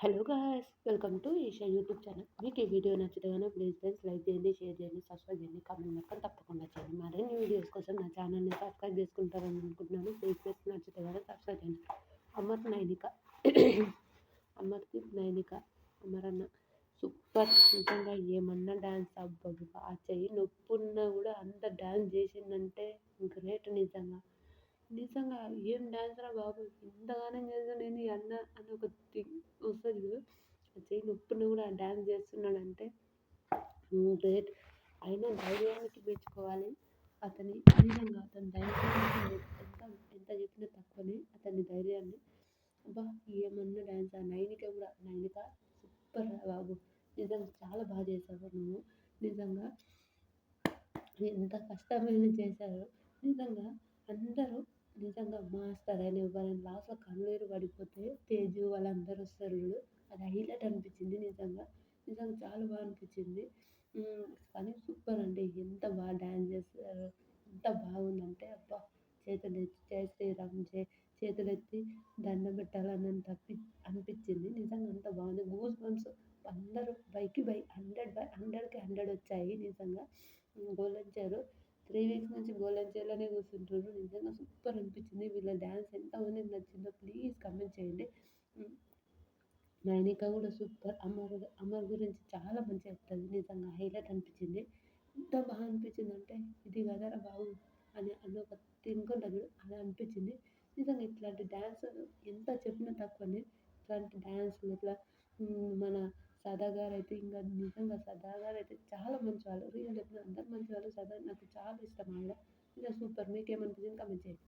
Hello guys, welcome to Isha YouTube channel. మీకు ఈ video నచ్చితే కనుక ప్లీజ్ ఫ్రెండ్స్ లైక్ చేయండి, షేర్ చేయండి, సబ్స్క్రైబ్ చేయండి, కామెంట్ మాత్రం తప్పకుండా చేయండి. మరిన్ని వీడియోస్ కోసం నా ఛానల్ని సబ్స్క్రైబ్ చేసుకుంటారని అనుకుంటున్నాను. ప్లీజ్ ఫ్రెండ్స్ నచ్చితే కనుక సబ్స్క్రైబ్ చేయండి. అమర్ నైనిక అమర్దీప్ నైనిక అమరన్న సూపర్. నిజంగా ఏమన్నా డ్యాన్స్ అబ్బబ్బా, ఆ చెయ్యి నొప్పున్నా కూడా అంత డ్యాన్స్ చేసిందంటే గ్రేట్. నిజంగా ఏం డాన్స్ రా బాబు! ఇంతగానం చేశా నేను ఈ అన్న అని ఒక థింగ్ వస్తది చూడు. ఆ చెయ్యి నొప్పున్నా కూడా ఆ డాన్స్ చేస్తున్నాడంటే గ్రేట్. అయినా ధైర్యానికి మెచ్చుకోవాలి అతని. నిజంగా అతని ధైర్యానికి ఎంత ఎంత చెప్పినా తక్కువనే అతని ధైర్యాన్ని. అబ్బా, ఏమన్నా డాన్స్! ఆ నైనిక సూపర్ రా బాబు! నిజంగా చాలా బాగా చేశావు నువ్వు. నిజంగా ఎంత కష్టమైన చేశారో నిజంగా అందరూ. నిజంగా మాస్టర్ అని ఎవరైనా లాస్ట్‌లో కన్నీరు పడిపోతే తేజు వాళ్ళందరూ వస్తారు చూడు, అది హైలైట్ అనిపించింది నిజంగా చాలా బాగా అనిపించింది. కానీ సూపర్ అండి. ఎంత బాగా డాన్స్ చేస్తారు, ఎంత బాగుందంటే అబ్బా! చేతులెత్తి జై శ్రీరామ్ చేతులెత్తి దండం పెట్టాలన్నంత అనిపించింది. నిజంగా అంత బాగుంది. గూస్ బంప్స్ అందరూ బైకి 100కి 100 వచ్చాయి నిజంగా. గోల్డెన్ చైర్ 3 వీక్స్ నుంచి గోల్డెన్ చైర్‌లోనే కూర్చుంటుర్రు. నిజంగా సూపర్ అనిపించింది. వీళ్ళ డాన్స్ ఎంతమందికి నచ్చిందో ప్లీజ్ కామెంట్ చేయండి. హ్మ్. నైనిక కూడా సూపర్. అమర్ గురించి చాలా మంచిగా చెప్తది. నిజంగా హైలైట్ అనిపించింది. ఎంత బాగా అనిపించిందంటే ఇది కదరా బాబు అని ఒక థింక్ ఉంటది చూడు, అలా అనిపించింది. నిజంగా ఇట్లాంటి డాన్స్ ఎంత చెప్పినా తక్కువనే. ఇట్లాంటి డాన్స్‌లు ఇట్లా మన సదా గారైతే ఇంకా నిజంగా సదా గారైతే చాలా మంచివాళ్ళు. రియల్ చెప్పిన అందరూ మంచివాళ్ళు. సదా నాకు చాలా ఇష్టం ఆవిడ. ఇంకా సూపర్. మీకేమనిపించింది కామెంట్ చేయండి.